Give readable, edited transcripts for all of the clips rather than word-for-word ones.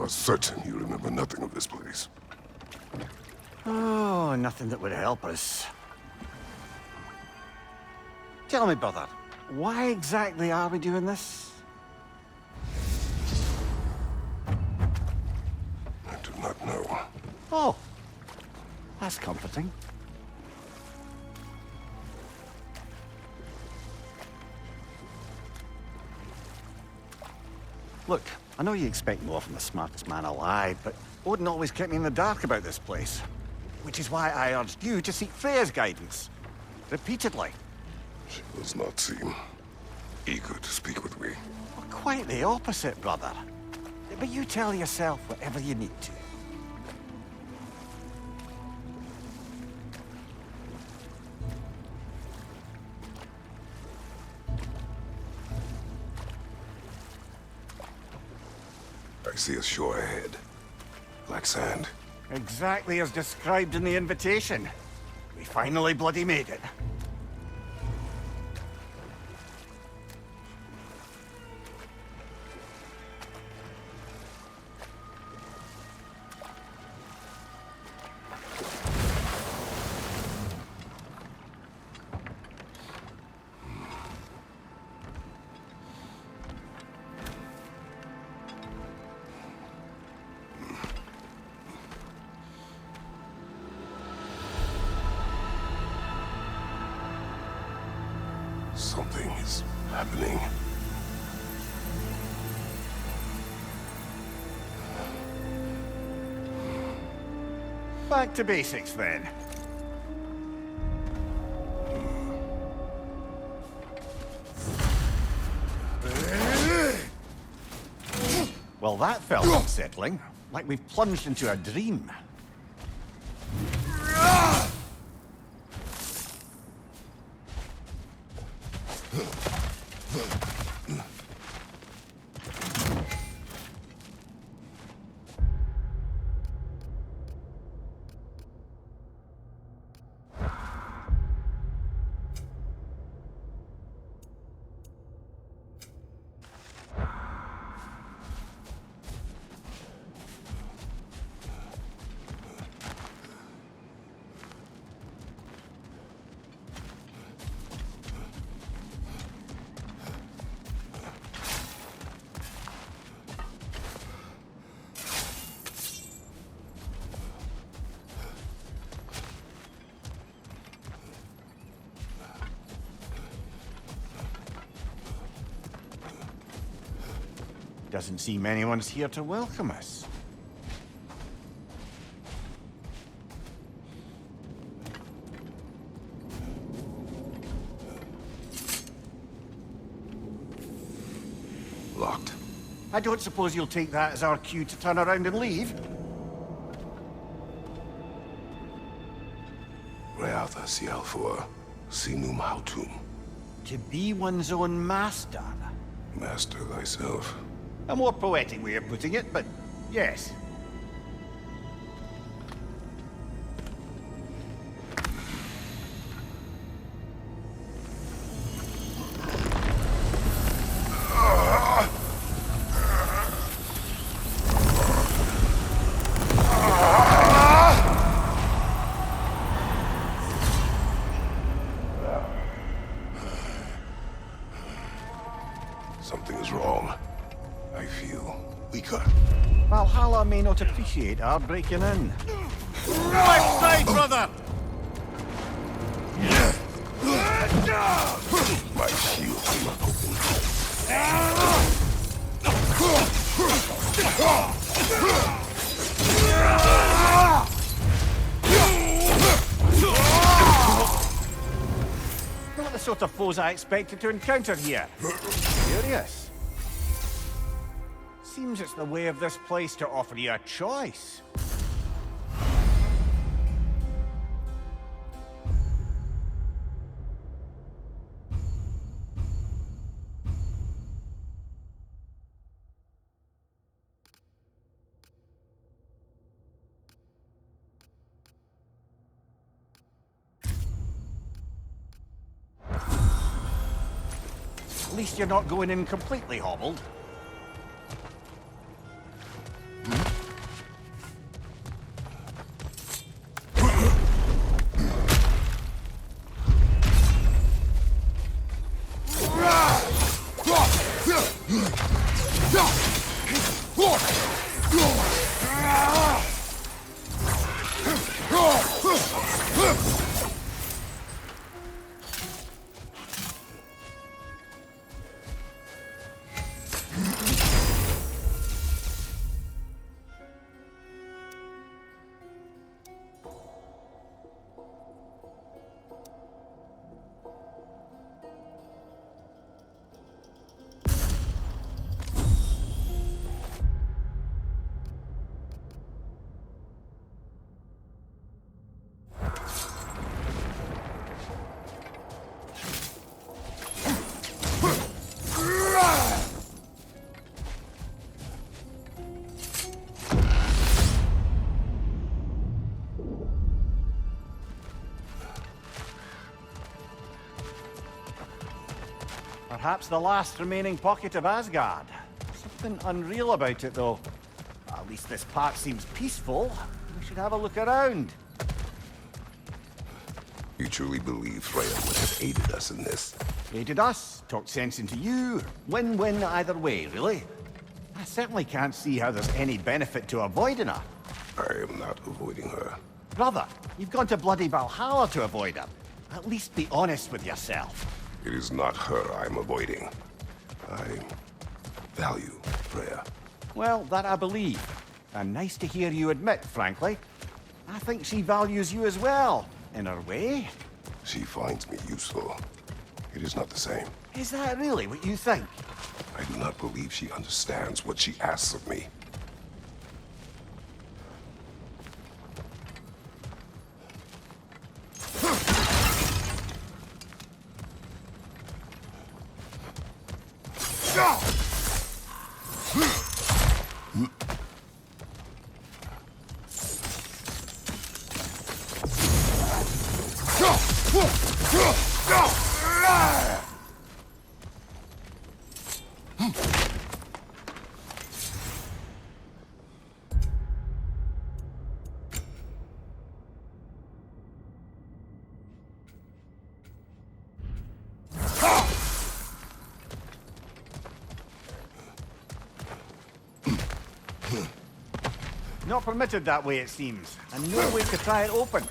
are certain you remember nothing of this place. Oh, nothing that would help us. Tell me, brother, why exactly are we doing this? I do not know. Oh, that's comforting. Look, I know you expect more from the smartest man alive, but Odin always kept me in the dark about this place. Which is why I urged you to seek Freya's guidance. Repeatedly. She does not seem eager to speak with me. Well, quite the opposite, brother. But you tell yourself whatever you need to. I see a shore ahead. Black sand. Exactly as described in the invitation. We finally bloody made it. Something is happening. Back to basics, then. Well, that felt unsettling. Like we've plunged into a dream. Doesn't seem anyone's here to welcome us. Locked. I don't suppose you'll take that as our cue to turn around and leave? Reatha Sialfur, Sinum Hautum. To be one's own master. Master thyself. A more poetic way of putting it, but yes. Something is wrong. I feel weaker. Valhalla may not appreciate our breaking in. Left side, brother! My shield will not open. Not the sort of foes I expected to encounter here. Curious. Seems it's the way of this place to offer you a choice. At least you're not going in completely hobbled. Perhaps the last remaining pocket of Asgard. Something unreal about it, though. At least this part seems peaceful. We should have a look around. You truly believe Freya would have aided us in this? Aided us, talked sense into you. Win-win either way, really. I certainly can't see how there's any benefit to avoiding her. I am not avoiding her. Brother, you've gone to bloody Valhalla to avoid her. At least be honest with yourself. It is not her I'm avoiding. I value Freya. Well, that I believe. And nice to hear you admit, frankly. I think she values you as well, in her way. She finds me useful. It is not the same. Is that really what you think? I do not believe she understands what she asks of me. Not permitted that way, it seems. And no way to try it open.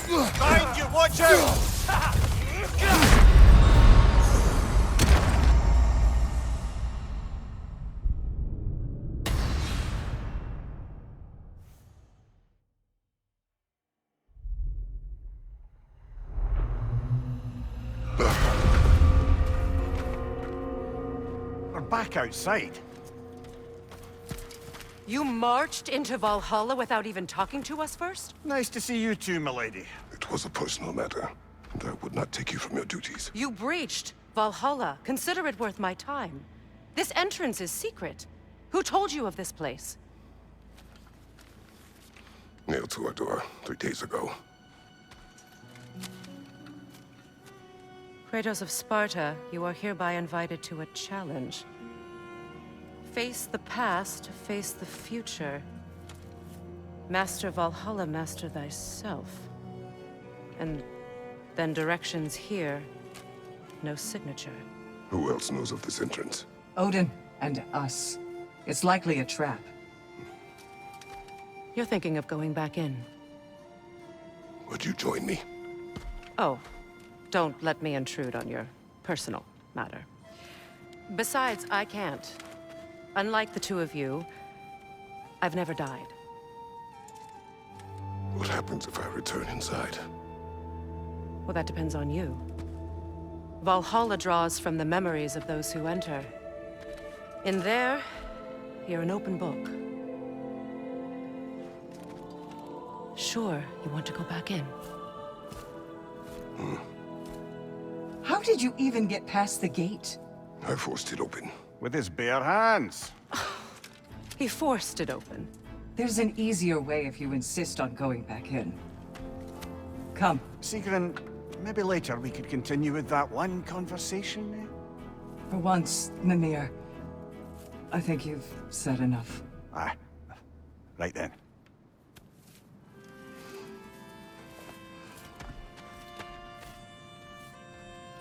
Behind you, watch out! We're back outside. You marched into Valhalla without even talking to us first? Nice to see you too, milady. It was a personal matter, and I would not take you from your duties. You breached Valhalla. Consider it worth my time. This entrance is secret. Who told you of this place? Nailed to our door 3 days ago. Kratos of Sparta, you are hereby invited to a challenge. Face the past, face the future. Master Valhalla, master thyself. And then directions here, no signature. Who else knows of this entrance? Odin and us. It's likely a trap. You're thinking of going back in. Would you join me? Oh, don't let me intrude on your personal matter. Besides, I can't. Unlike the two of you, I've never died. What happens if I return inside? Well, that depends on you. Valhalla draws from the memories of those who enter. In there, you're an open book. Sure, you want to go back in. How did you even get past the gate? I forced it open. With his bare hands. He forced it open. There's an easier way if you insist on going back in. Come. Sigrun, maybe later we could continue with that one conversation, eh? For once, Mimir. I think you've said enough. Aye. Right then.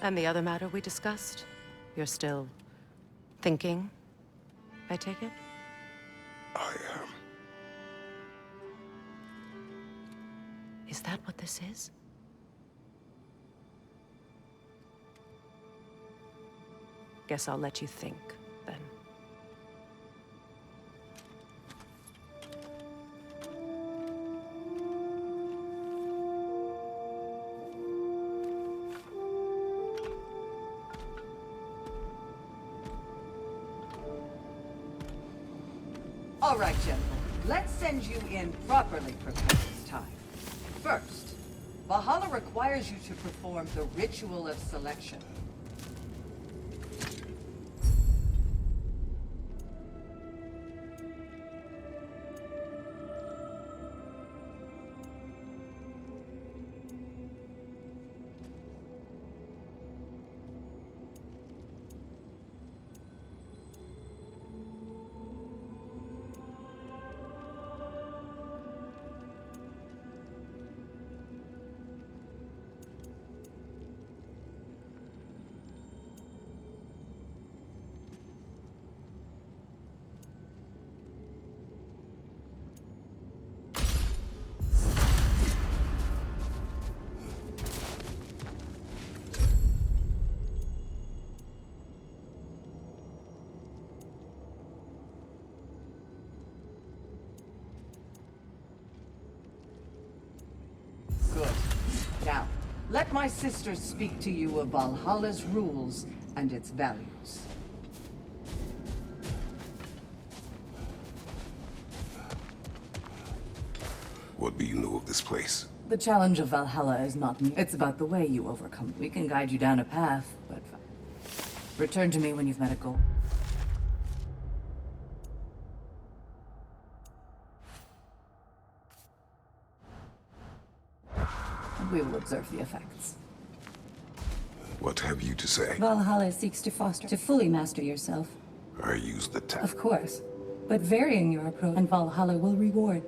And the other matter we discussed? You're still thinking, I take it? I am. Is that what this is? Guess I'll let you think, then. All right, gentlemen. Let's send you in properly prepared this time. First, Valhalla requires you to perform the ritual of selection. Good. Now, let my sister speak to you of Valhalla's rules and its values. What do you know of this place? The challenge of Valhalla is not new. It's about the way you overcome. We can guide you down a path, but return to me when you've met a goal. And we will observe the effects. What have you to say? Valhalla seeks to foster, to fully master yourself. I use the tap. Of course. But varying your approach, and Valhalla will reward.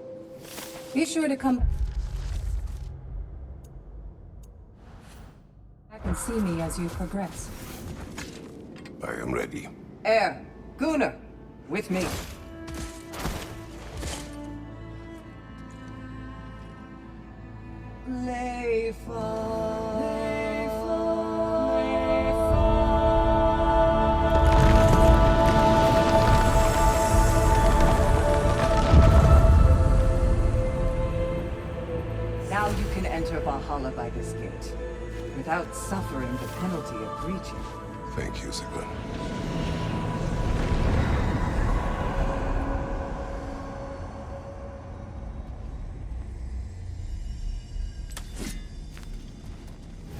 Be sure to come back and see me as you progress. I am ready. Gunnar, with me. Now you can enter Valhalla by this gate, without suffering the penalty of breaching. Thank you, Sigmund.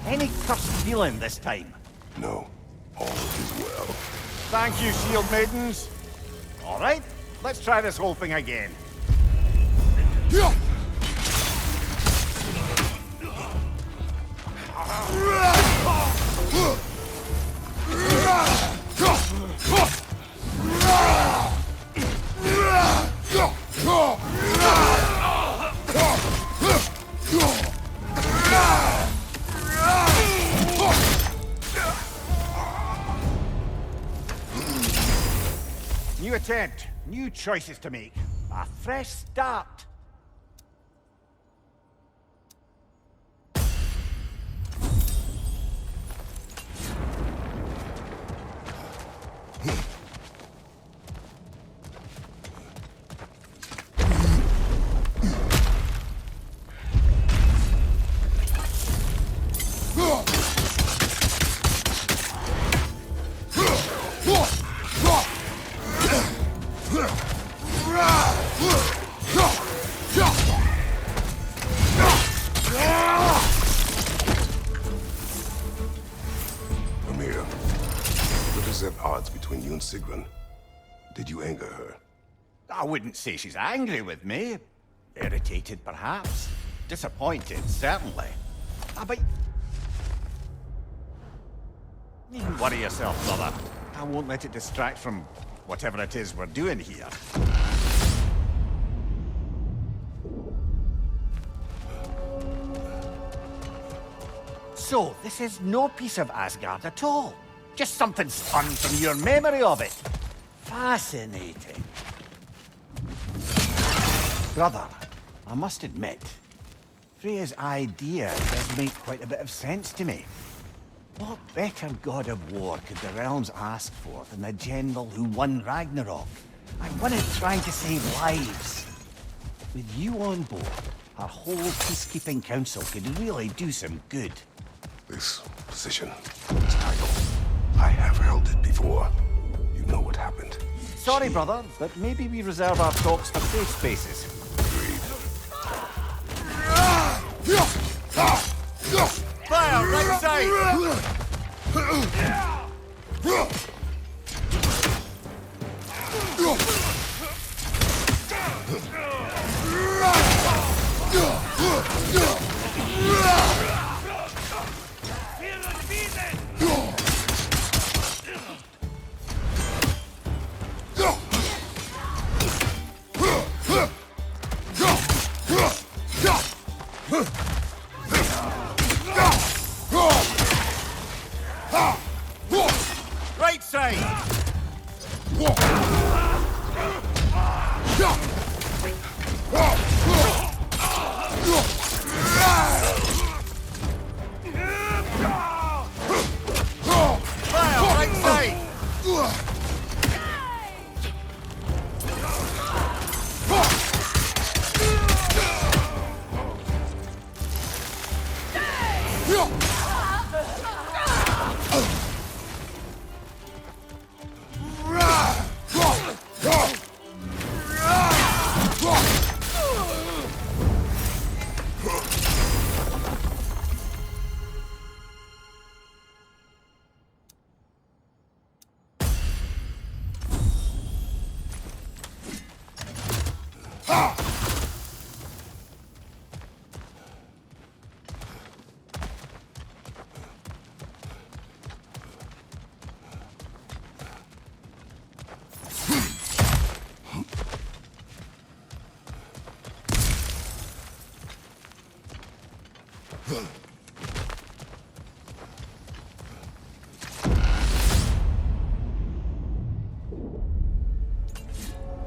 Any cursed feeling this time? No, all is well. Thank you, shield maidens. All right, let's try this whole thing again. New attempt, new choices to make. A fresh start. Amir, what is at odds between you and Sigrun? Did you anger her? I wouldn't say she's angry with me. Irritated, perhaps. Disappointed, certainly. But... needn't worry yourself, brother. I won't let it distract from whatever it is we're doing here. So, this is no piece of Asgard at all. Just something spun from your memory of it. Fascinating. Brother, I must admit, Freya's idea does make quite a bit of sense to me. What better god of war could the realms ask for than the general who won Ragnarok? And one is trying to save lives. With you on board, our whole peacekeeping council could really do some good. This position, this title, I have held it before. You know what happened. Sorry, brother, but maybe we reserve our talks for safe spaces. Fire, right side! Right side! Fire, right side!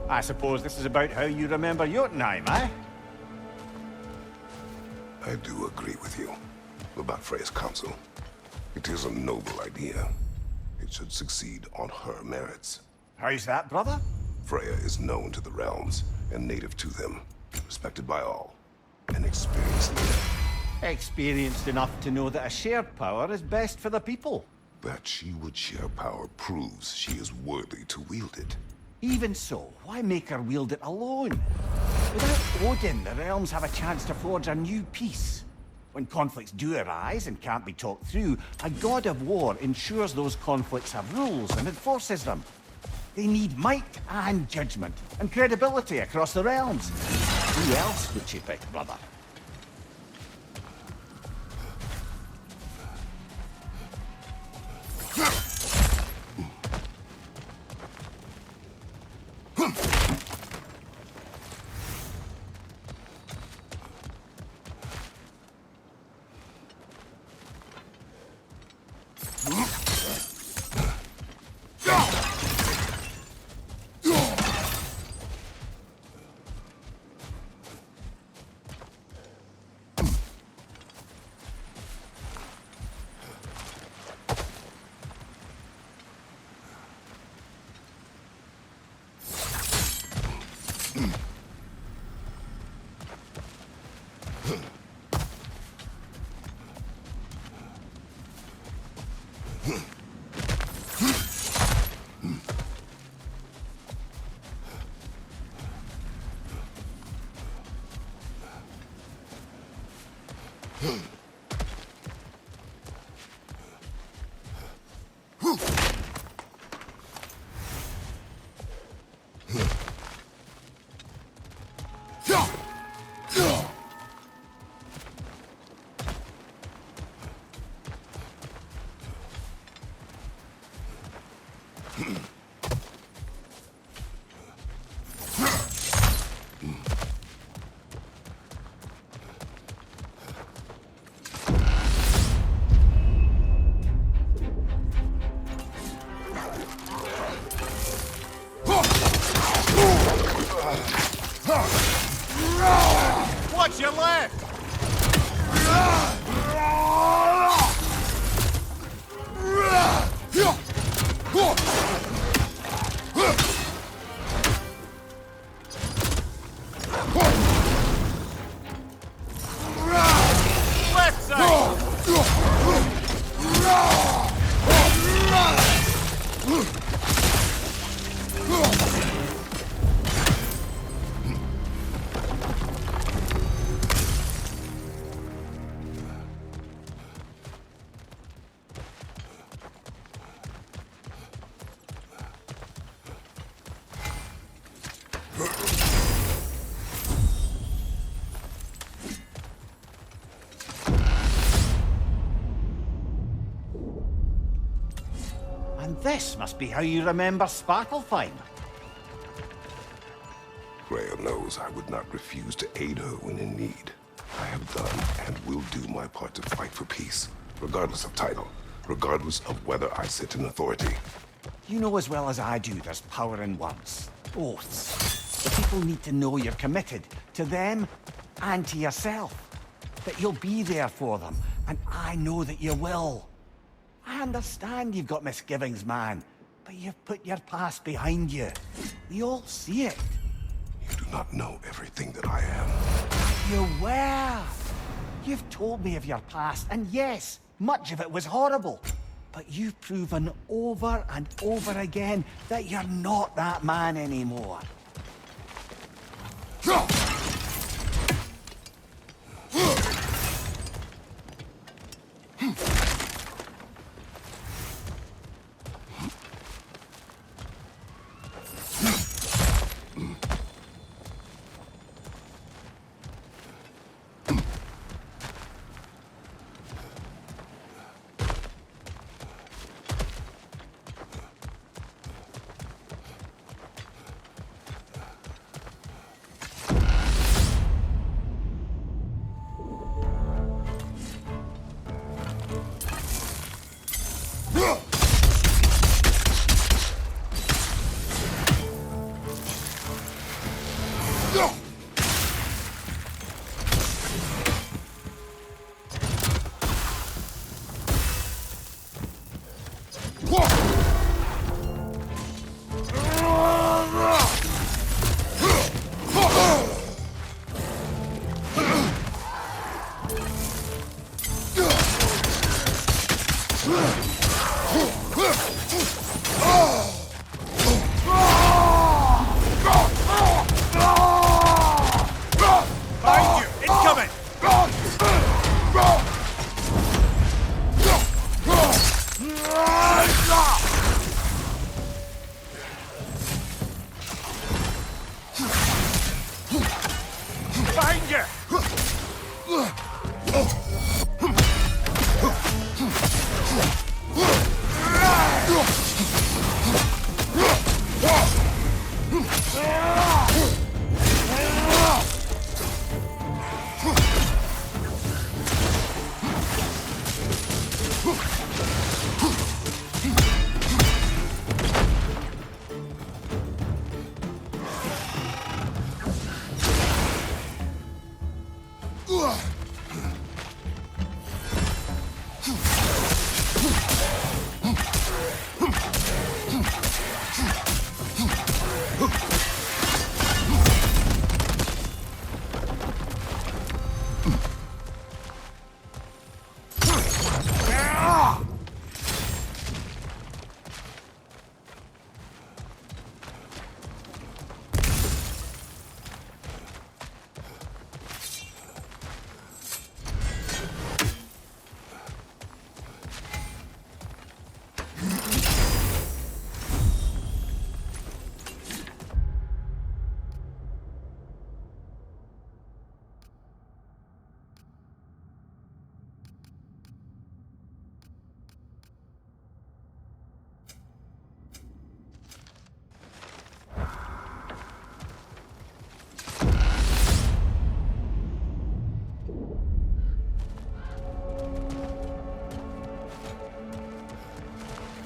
I suppose this is about how you remember Jotunheim, eh? I do agree with you about Freya's council. It is a noble idea. It should succeed on her merits. How's that, brother? Freya is known to the realms and native to them, respected by all, an experienced leader. Experienced enough to know that a shared power is best for the people. That she would share power proves she is worthy to wield it. Even so, why make her wield it alone? Without Odin, the realms have a chance to forge a new peace. When conflicts do arise and can't be talked through, a god of war ensures those conflicts have rules and enforces them. They need might and judgment, and credibility across the realms. Who else would she pick, brother? And this must be how you remember Sparklefine. Freya knows I would not refuse to aid her when in need. I have done and will do my part to fight for peace, regardless of title, regardless of whether I sit in authority. You know as well as I do there's power in words. Oaths. The people need to know you're committed, to them and to yourself. That you'll be there for them, and I know that you will. I understand you've got misgivings, man, but you've put your past behind you. We all see it. You do not know everything that I am. You were. You've told me of your past, and yes, much of it was horrible. But you've proven over and over again that you're not that man anymore.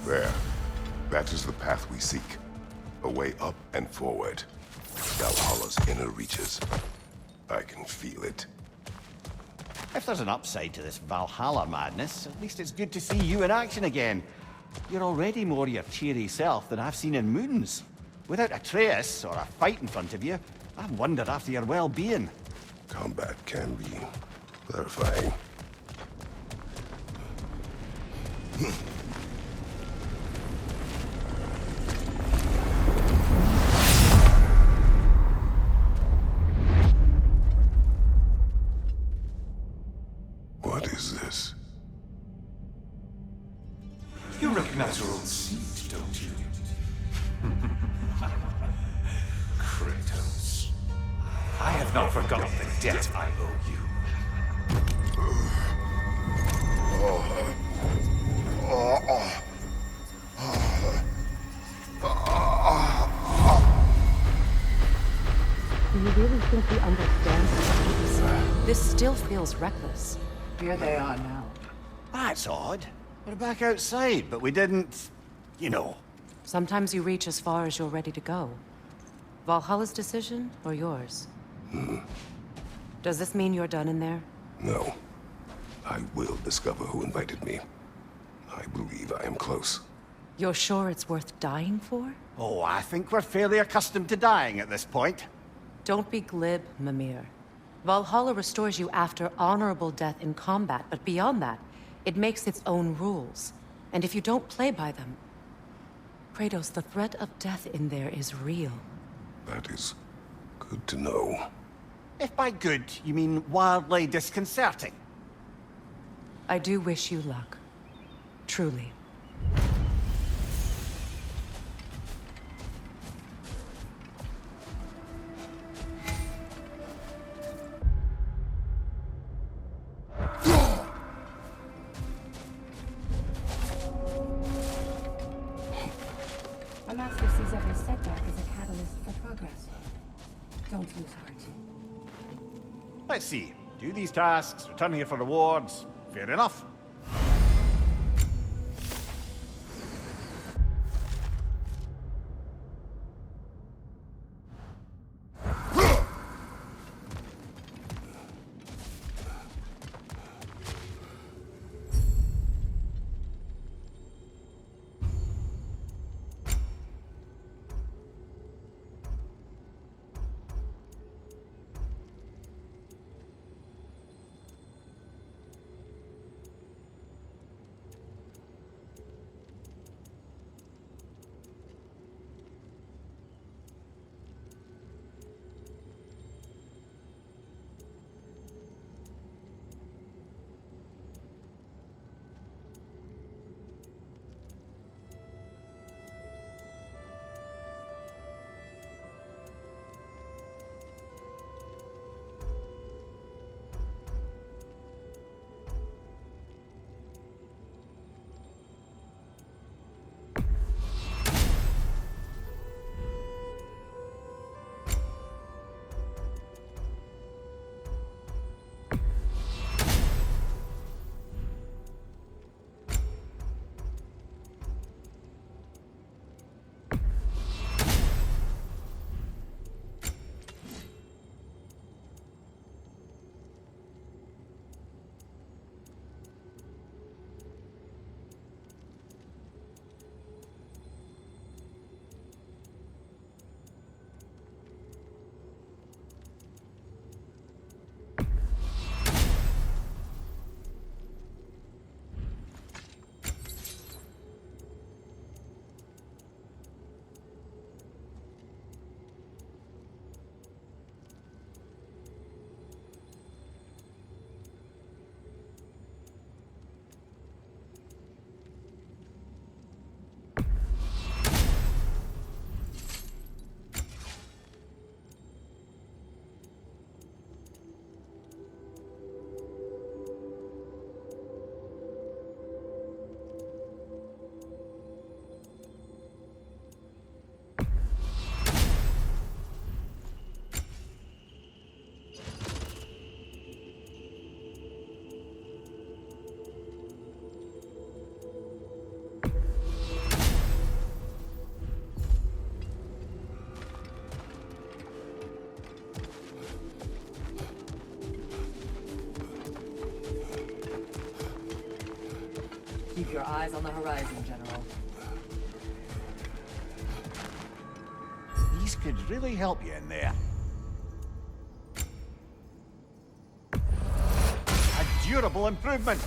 There. That is the path we seek. A way up and forward. Valhalla's inner reaches. I can feel it. If there's an upside to this Valhalla madness, at least it's good to see you in action again. You're already more your cheery self than I've seen in moons. Without Atreus, or a fight in front of you, I've wondered after your well-being. Combat can be clarifying. What is this? You recognize your own seat, don't you? Kratos. I have not forgotten the debt I owe you. Do you really think he understands the stakes? This still feels reckless. Here they are now. That's odd. We're back outside, but we didn't... you know. Sometimes you reach as far as you're ready to go. Valhalla's decision, or yours? Does this mean you're done in there? No. I will discover who invited me. I believe I am close. You're sure it's worth dying for? Oh, I think we're fairly accustomed to dying at this point. Don't be glib, Mimir. Valhalla restores you after honorable death in combat, but beyond that, it makes its own rules. And if you don't play by them... Kratos, the threat of death in there is real. That is good to know. If by good, you mean wildly disconcerting. I do wish you luck. Truly. A master sees every setback as a catalyst for progress. Don't lose heart. Let's see. Do these tasks, return here for rewards. Fair enough. Keep your eyes on the horizon, General. These could really help you in there. A durable improvement.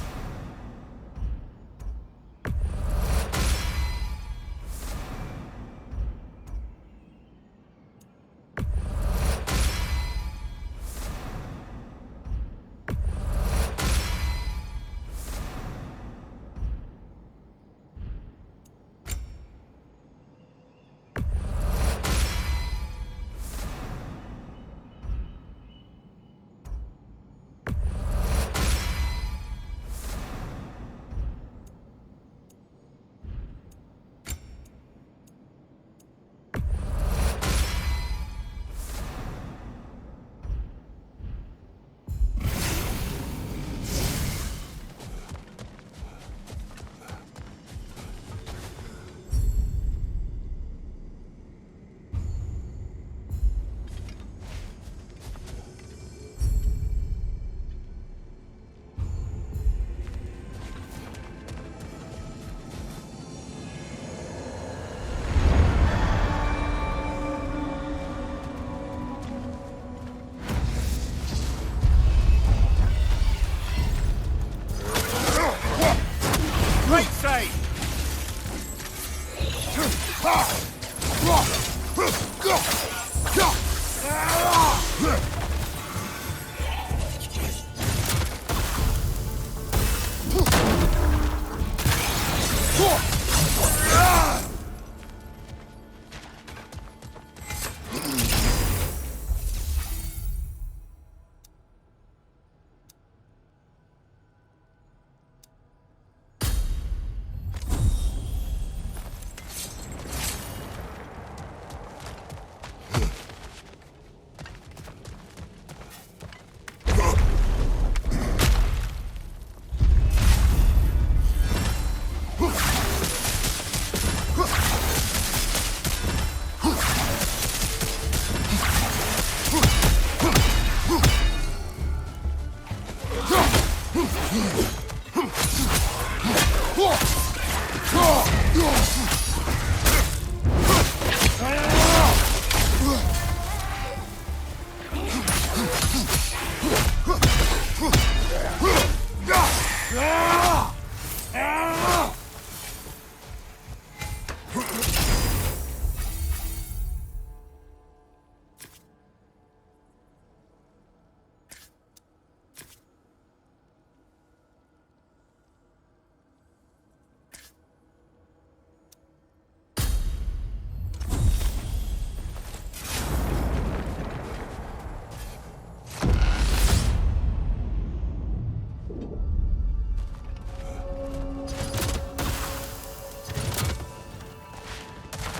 Right side!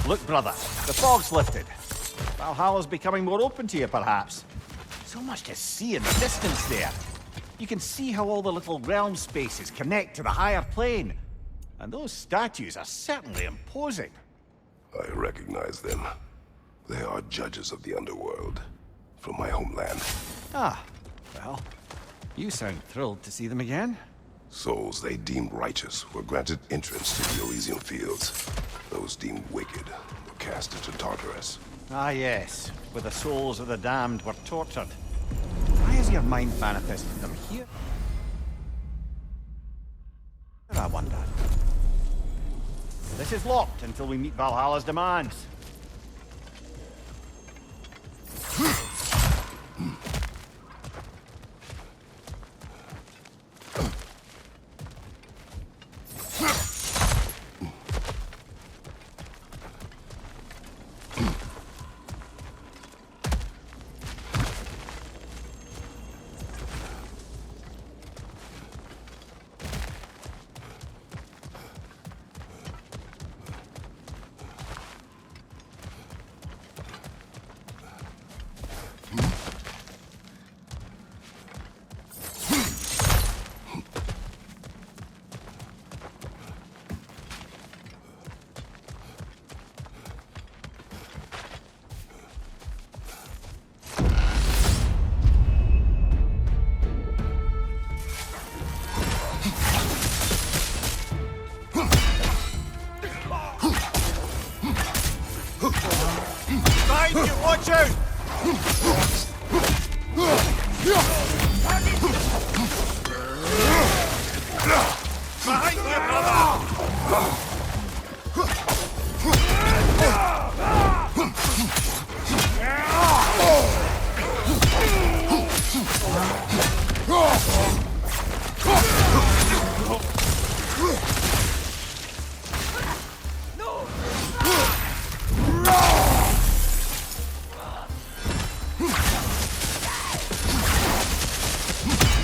Look, brother, the fog's lifted. Valhalla's becoming more open to you, perhaps. So much to see in the distance there. You can see how all the little realm spaces connect to the higher plane. And those statues are certainly imposing. I recognize them. They are judges of the underworld, from my homeland. Ah, well, you sound thrilled to see them again. Souls they deemed righteous were granted entrance to the Elysian fields. Those deemed wicked were cast into Tartarus. Ah, yes, where the souls of the damned were tortured. Why has your mind manifested them here? I wonder. This is locked until we meet Valhalla's demands. Watch out! Behind you, brother!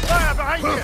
Fire behind you!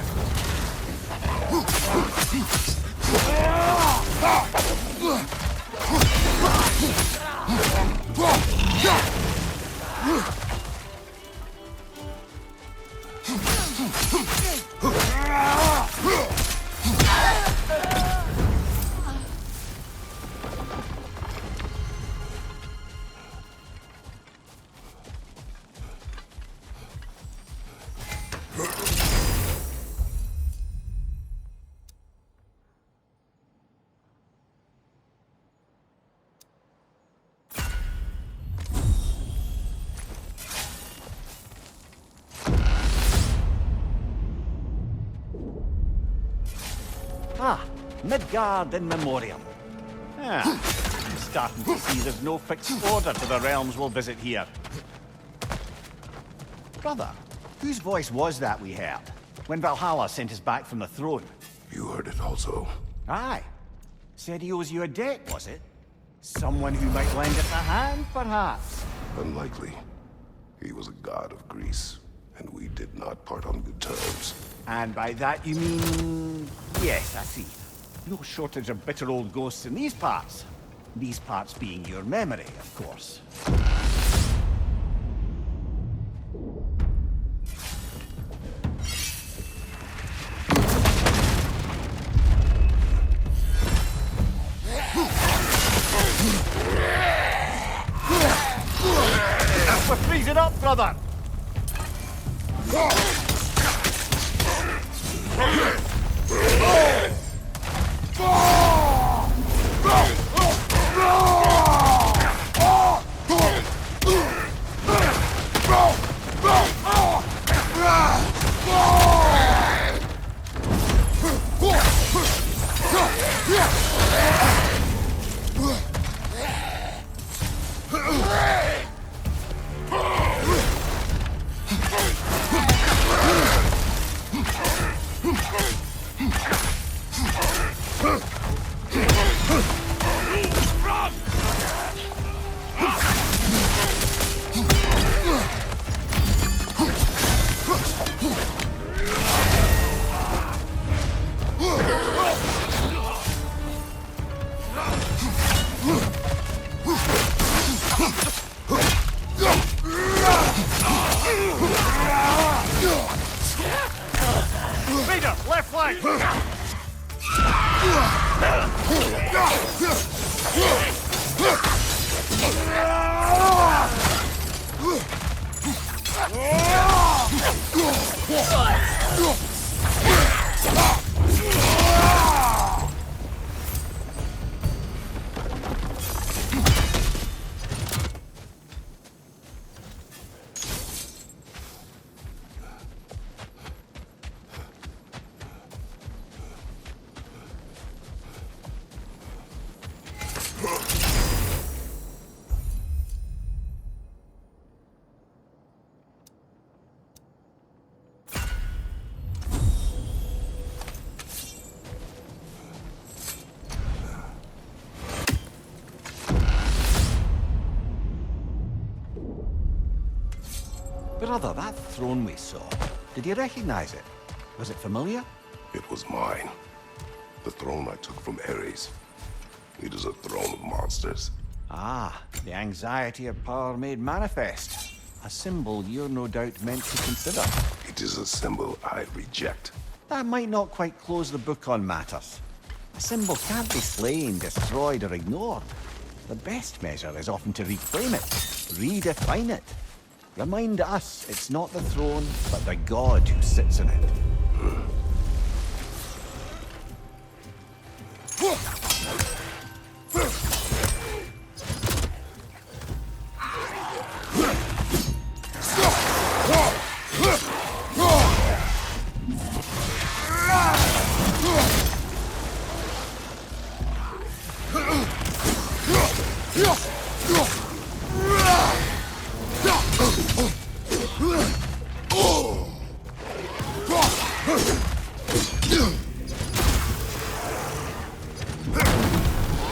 Midgard in memoriam. Ah, I'm starting to see there's no fixed order to the realms we'll visit here. Brother, whose voice was that we heard when Valhalla sent us back from the throne? You heard it also. Aye. Said he owes you a debt, was it? Someone who might lend us a hand, perhaps? Unlikely. He was a god of Greece, and we did not part on good terms. And by that you mean... Yes, I see. No shortage of bitter old ghosts in these parts. These parts being your memory, of course. We're freezing up, brother! Vader, left flank! Brother, that throne we saw, did you recognize it? Was it familiar? It was mine. The throne I took from Ares. It is a throne of monsters. Ah, the anxiety of power made manifest. A symbol you're no doubt meant to consider. It is a symbol I reject. That might not quite close the book on matters. A symbol can't be slain, destroyed, or ignored. The best measure is often to reclaim it, redefine it. Remind us it's not the throne, but the god who sits in it.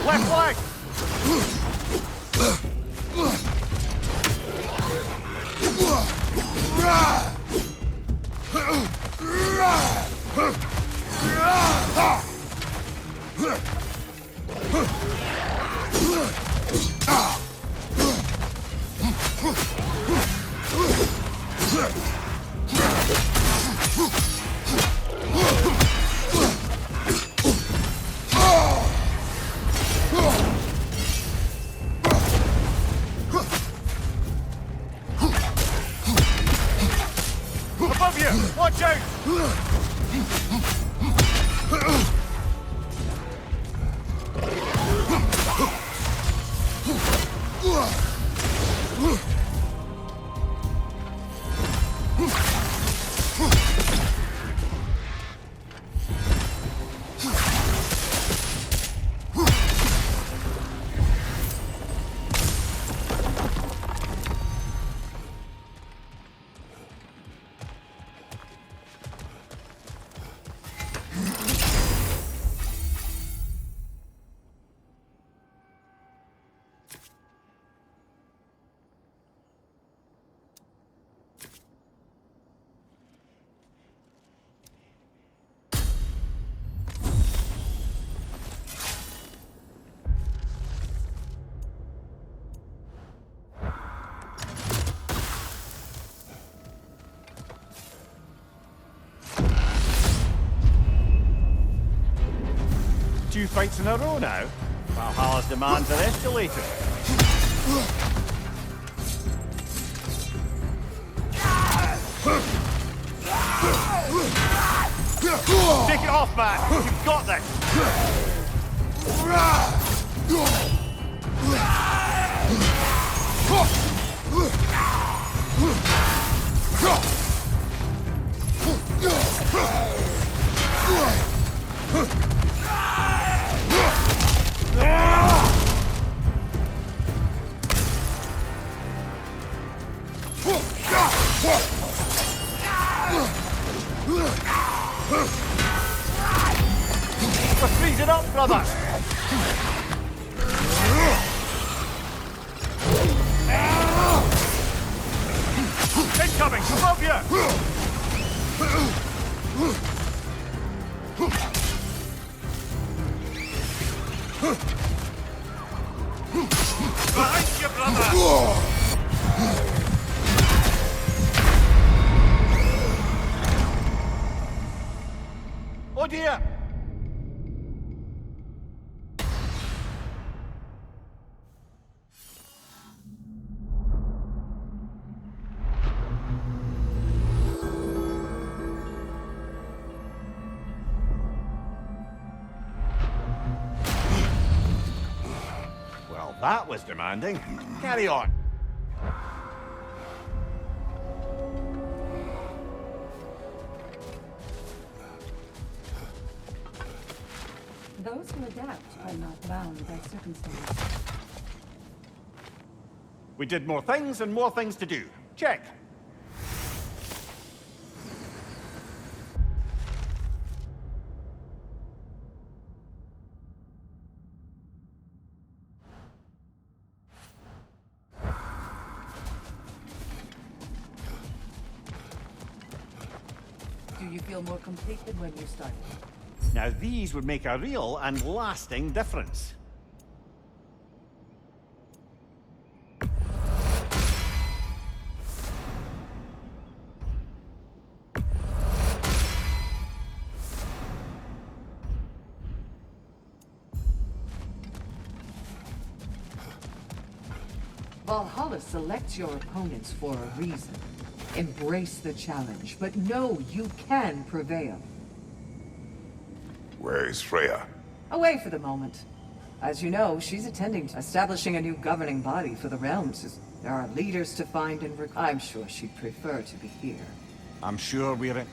Left flank! Above you! Watch out! few fights in a row now. Valhalla's demands are escalating. Take it off, man! You've got this! We're freezing up, brother! Incoming! Above you! Behind you, brother! Oh dear! Well, that was demanding. Carry on. Those who adapt are not bound by circumstance. We did more things and more things to do. Check. Do you feel more complete than when you started? Now these would make a real and lasting difference. Valhalla selects your opponents for a reason. Embrace the challenge, but know you can prevail. Where is Freya? Away for the moment. As you know, she's attending to establishing a new governing body for the realms. There are leaders to find and I'm sure she'd prefer to be here. I'm sure we're in...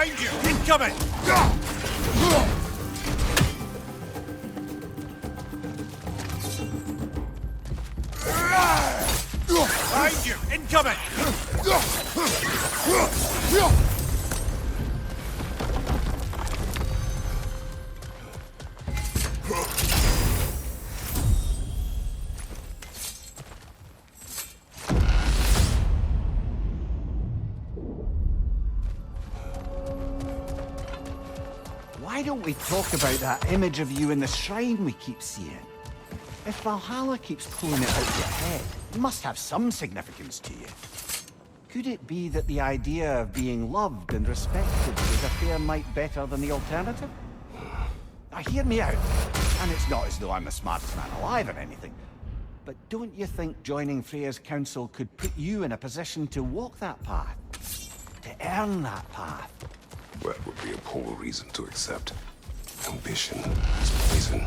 Behind you! Incoming! Behind you! Incoming! Why don't we talk about that image of you in the shrine we keep seeing? If Valhalla keeps pulling it out of your head, it must have some significance to you. Could it be that the idea of being loved and respected is a fair mite better than the alternative? Now hear me out, and it's not as though I'm the smartest man alive or anything, but don't you think joining Freya's council could put you in a position to walk that path? To earn that path? That would be a poor reason to accept. Ambition is poison.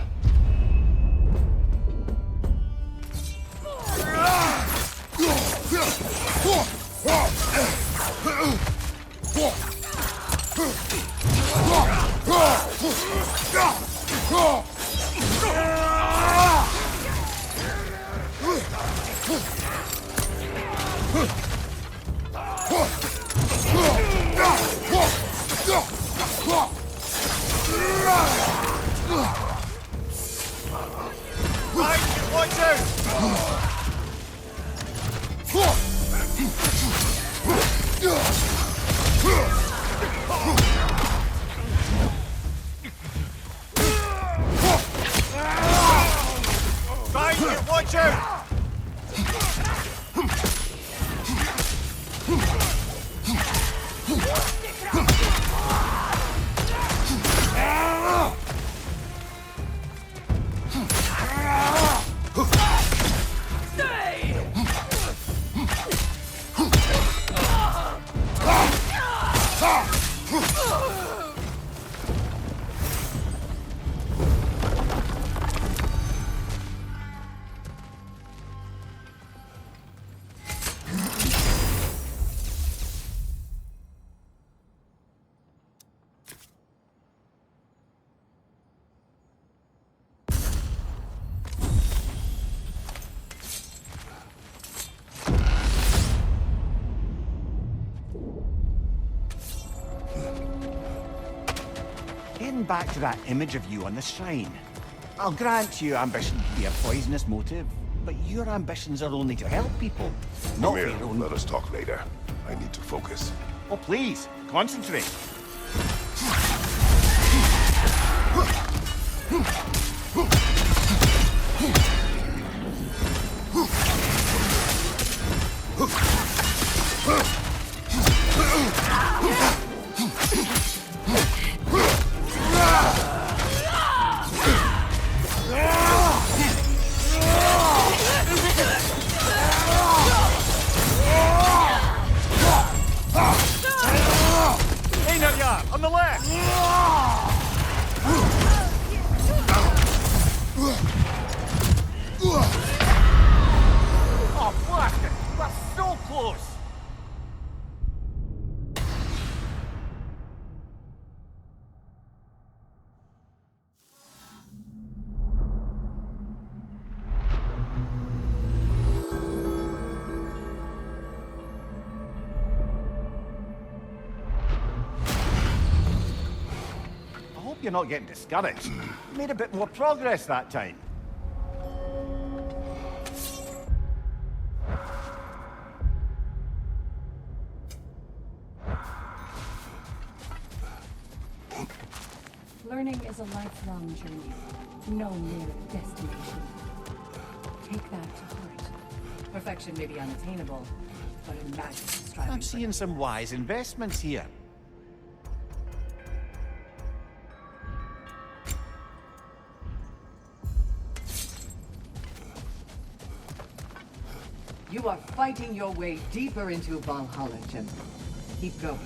Watch out! Behind you! Watch out! Getting back to that image of you on the shrine. I'll grant you ambition can be a poisonous motive, but your ambitions are only to help people, not for Amir, your own... let us talk later. I need to focus. Oh, please, concentrate. you're not getting discouraged. You made a bit more progress that time. Learning is a lifelong journey, no mere destination. Take that to heart. Perfection may be unattainable, but imagine striving I'm for seeing some wise investments here. You are fighting your way deeper into Valhalla, General. Keep going.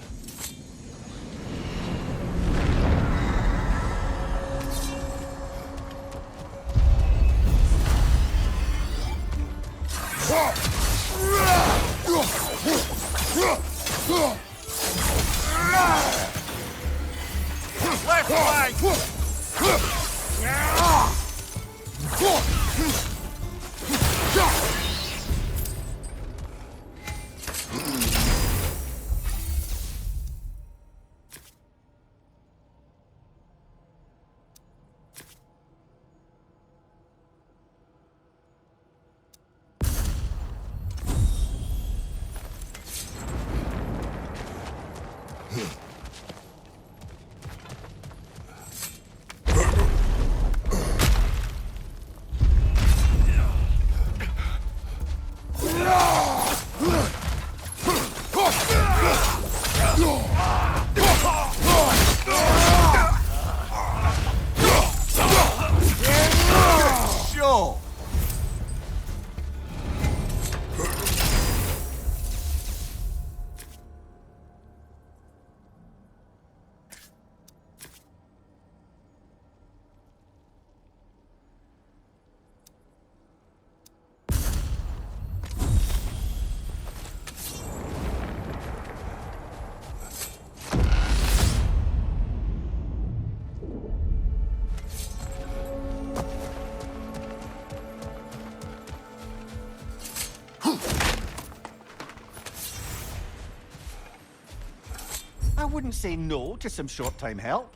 I wouldn't say no to some short-time help.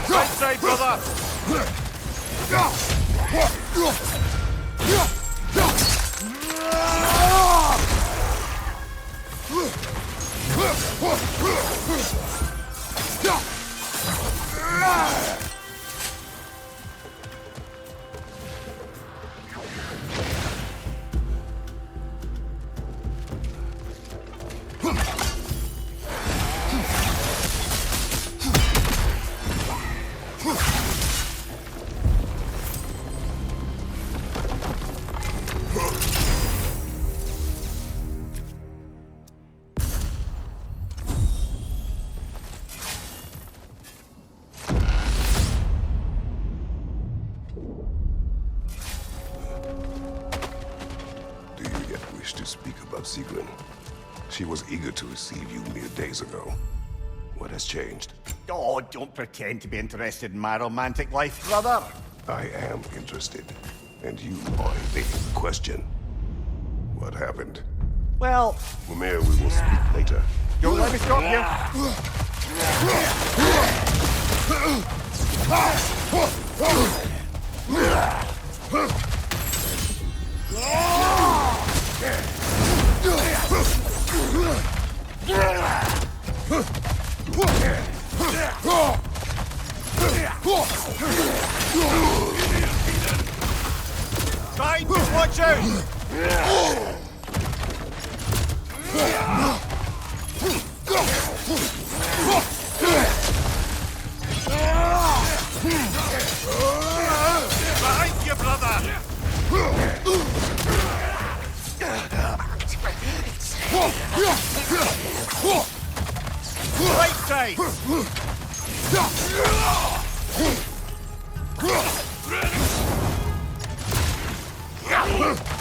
Right side, brother! To speak about Sigrun. She was eager to receive you mere days ago. What has changed? Oh, don't pretend to be interested in my romantic life, brother. I am interested, and you are evading the question. What happened? Well, Mimir, we will speak later. don't let me stop you. Time to watch out! Behind Right side!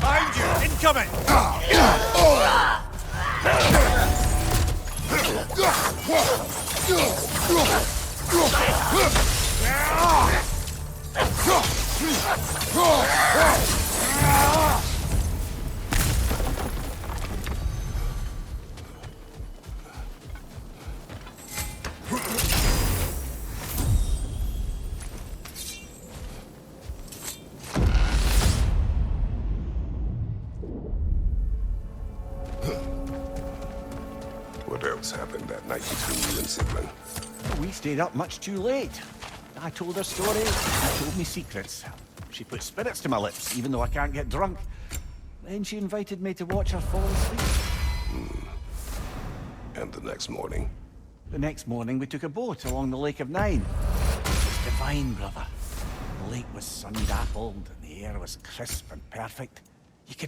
Behind you! Incoming! What else happened that night between you and Sigmund? We stayed up much too late. I told her stories, she told me secrets. She put spirits to my lips, even though I can't get drunk. Then she invited me to watch her fall asleep. And the next morning? The next morning, we took a boat along the Lake of Nine. It was divine, brother. The lake was sun-dappled, and the air was crisp and perfect. You could